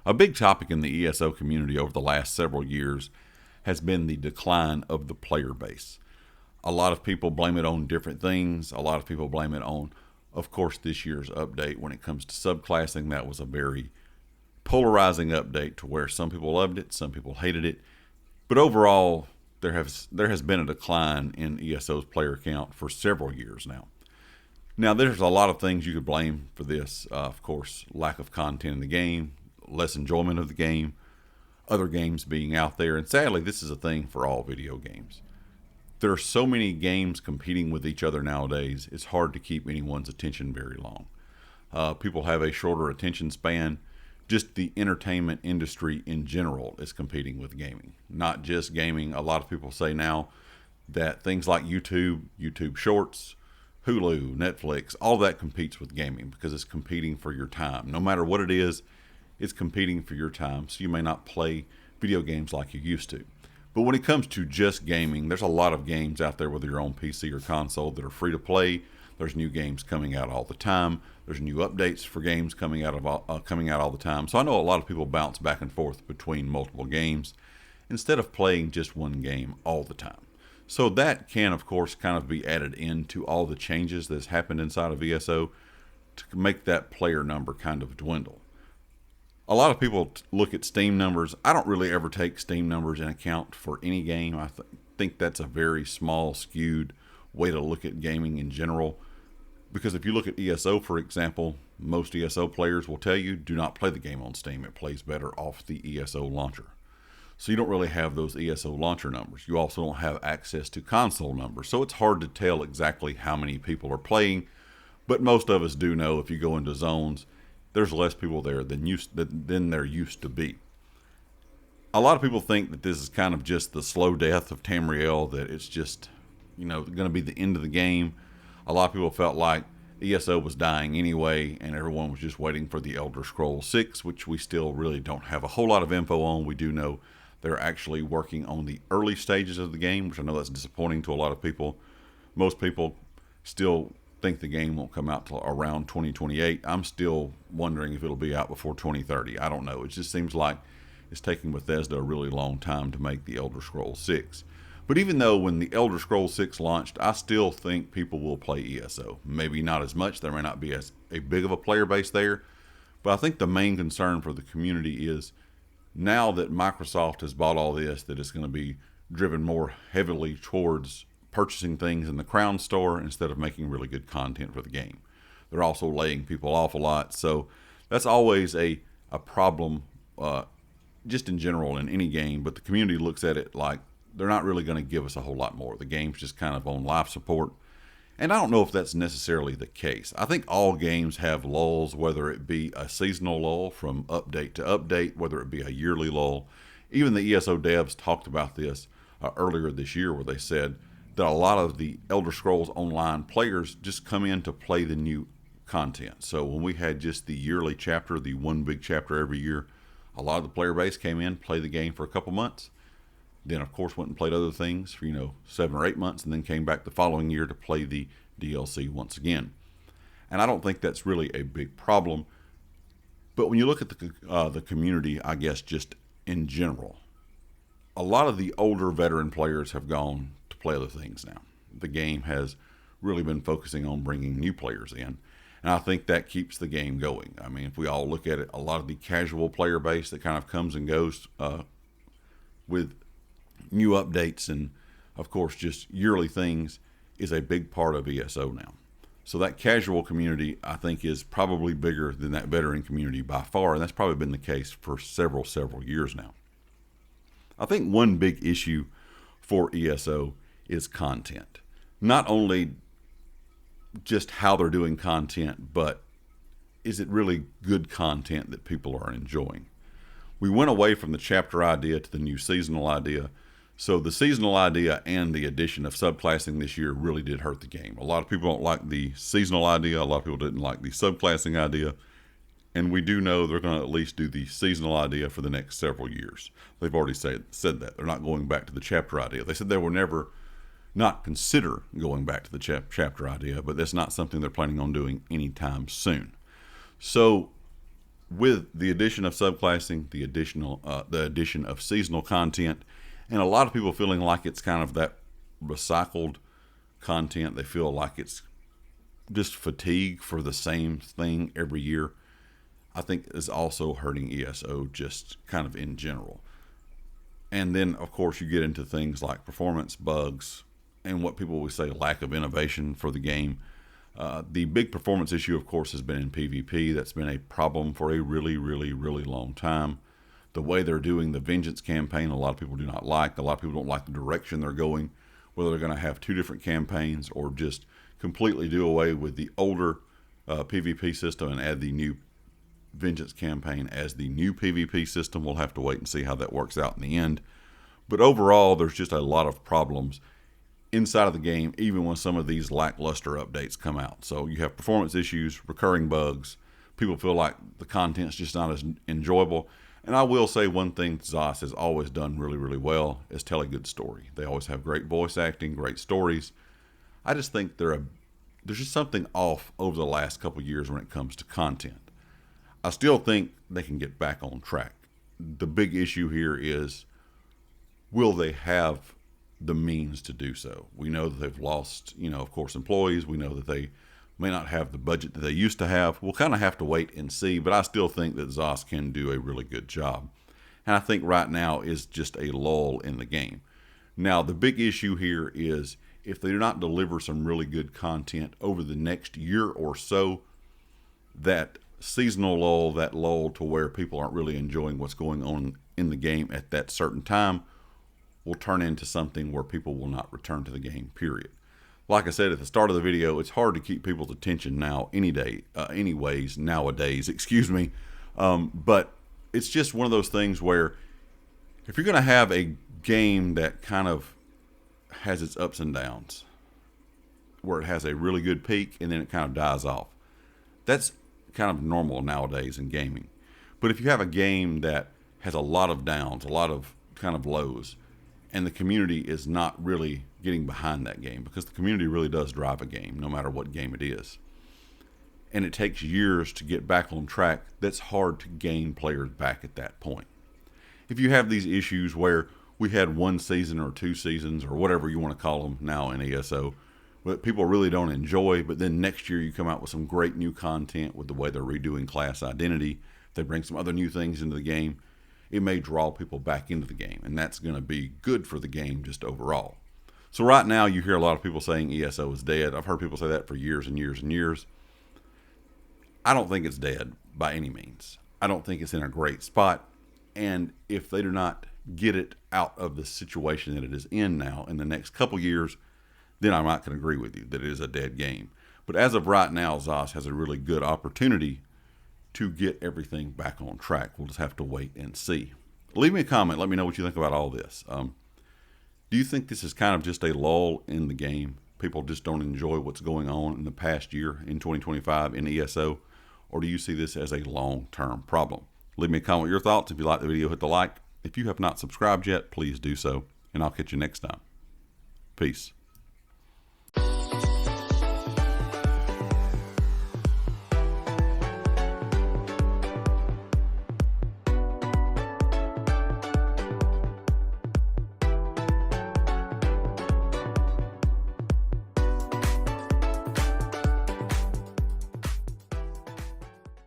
A big topic in the ESO community over the last several years has been the decline of the player base. A lot of people blame it on different things. A lot of people blame it on, of course, this year's update. When it comes to subclassing, that was a very polarizing update to where some people loved it, some people hated it. But overall, there has been a decline in ESO's player count for several years now. Now, there's a lot of things you could blame for this. Of course, lack of content in the game, less enjoyment of the game, other games being out there. And sadly, this is a thing for all video games. There are so many games competing with each other nowadays, it's hard to keep anyone's attention very long. People have a shorter attention span. Just the entertainment industry in general is competing with gaming. Not just gaming. A lot of people say now that things like YouTube Shorts, Hulu, Netflix, all that competes with gaming because it's competing for your time. No matter what it is, it's competing for your time. So you may not play video games like you used to. But when it comes to just gaming, there's a lot of games out there, whether you're on PC or console, that are free to play. There's new games coming out all the time. There's new updates for games coming out all the time. So I know a lot of people bounce back and forth between multiple games instead of playing just one game all the time. So that can, of course, kind of be added into all the changes that's happened inside of ESO to make that player number kind of dwindle. A lot of people look at Steam numbers. I don't really ever take Steam numbers in account for any game. I think that's a very small, skewed way to look at gaming in general. Because if you look at ESO, for example, most ESO players will tell you, do not play the game on Steam. It plays better off the ESO launcher. So you don't really have those ESO launcher numbers. You also don't have access to console numbers. So it's hard to tell exactly how many people are playing. But most of us do know if you go into zones, there's less people there than there used to be. A lot of people think that this is kind of just the slow death of Tamriel, that it's just, going to be the end of the game. A lot of people felt like ESO was dying anyway, and everyone was just waiting for the Elder Scrolls 6, which we still really don't have a whole lot of info on. We do know they're actually working on the early stages of the game, which I know that's disappointing to a lot of people. Most people still think the game won't come out till around 2028. I'm still wondering if it'll be out before 2030. I don't know. It just seems like it's taking Bethesda a really long time to make the Elder Scrolls 6. But even though when the Elder Scrolls 6 launched, I still think people will play ESO. Maybe not as much. There may not be as a big of a player base there. But I think the main concern for the community is now that Microsoft has bought all this, that it's going to be driven more heavily towards purchasing things in the Crown Store instead of making really good content for the game. They're also laying people off a lot. So that's always a problem just in general in any game. But the community looks at it like they're not really going to give us a whole lot more. The game's just kind of on life support. And I don't know if that's necessarily the case. I think all games have lulls, whether it be a seasonal lull from update to update, whether it be a yearly lull. Even the ESO devs talked about this earlier this year, where they said that a lot of the Elder Scrolls Online players just come in to play the new content. So when we had just the yearly chapter, the one big chapter every year, a lot of the player base came in, played the game for a couple months, then of course went and played other things for 7 or 8 months, and then came back the following year to play the DLC once again. And I don't think that's really a big problem. But when you look at the community, I guess just in general, a lot of the older veteran players have gone to play other things now. The game has really been focusing on bringing new players in, and I think that keeps the game going. I mean, if we all look at it, a lot of the casual player base that kind of comes and goes with new updates and, of course, just yearly things is a big part of ESO now. So that casual community, I think, is probably bigger than that veteran community by far, and that's probably been the case for several years now. I think one big issue for ESO is content. Not only just how they're doing content, but is it really good content that people are enjoying? We went away from the chapter idea to the new seasonal idea. So the seasonal idea and the addition of subclassing this year really did hurt the game. A lot of people don't like the seasonal idea. A lot of people didn't like the subclassing idea. And we do know they're going to at least do the seasonal idea for the next several years. They've already said that. They're not going back to the chapter idea. They said they will never not consider going back to the chapter idea, but that's not something they're planning on doing anytime soon. So with the addition of subclassing, the addition of seasonal content, and a lot of people feeling like it's kind of that recycled content. They feel like it's just fatigue for the same thing every year. I think is also hurting ESO just kind of in general. And then, of course, you get into things like performance bugs and what people would say lack of innovation for the game. The big performance issue, of course, has been in PvP. That's been a problem for a really, really, really long time. The way they're doing the Vengeance campaign, a lot of people do not like. A lot of people don't like the direction they're going, whether they're going to have two different campaigns or just completely do away with the older PvP system and add the new Vengeance campaign as the new PvP system. We'll have to wait and see how that works out in the end. But overall, there's just a lot of problems inside of the game, even when some of these lackluster updates come out. So you have performance issues, recurring bugs. People feel like the content's just not as enjoyable. And I will say one thing ZOS has always done really, really well is tell a good story. They always have great voice acting, great stories. I just think there's just something off over the last couple of years when it comes to content. I still think they can get back on track. The big issue here is, will they have the means to do so? We know that they've lost, of course, employees. We know that they may not have the budget that they used to have. We'll kind of have to wait and see, but I still think that ZOS can do a really good job. And I think right now is just a lull in the game. Now, the big issue here is if they do not deliver some really good content over the next year or so, that seasonal lull, that lull to where people aren't really enjoying what's going on in the game at that certain time, will turn into something where people will not return to the game, period. Like I said at the start of the video, it's hard to keep people's attention nowadays, excuse me. But it's just one of those things where if you're going to have a game that kind of has its ups and downs, where it has a really good peak and then it kind of dies off, that's kind of normal nowadays in gaming. But if you have a game that has a lot of downs, a lot of kind of lows, and the community is not really getting behind that game, because the community really does drive a game, no matter what game it is, and it takes years to get back on track, that's hard to gain players back at that point. If you have these issues where we had one season or 2 seasons or whatever you want to call them now in ESO, that people really don't enjoy, but then next year you come out with some great new content with the way they're redoing class identity, they bring some other new things into the game, it may draw people back into the game, and that's going to be good for the game just overall. So right now you hear a lot of people saying ESO is dead. I've heard people say that for years and years and years. I don't think it's dead by any means. I don't think it's in a great spot, and if they do not get it out of the situation that it is in now in the next couple years, then I'm not going to agree with you that it is a dead game. But as of right now, ZOS has a really good opportunity to get everything back on track. We'll just have to wait and see. Leave me a comment. Let me know what you think about all this. Do you think this is kind of just a lull in the game? People just don't enjoy what's going on in the past year in 2025 in ESO? Or do you see this as a long-term problem? Leave me a comment with your thoughts. If you like the video, hit the like. If you have not subscribed yet, please do so. And I'll catch you next time. Peace.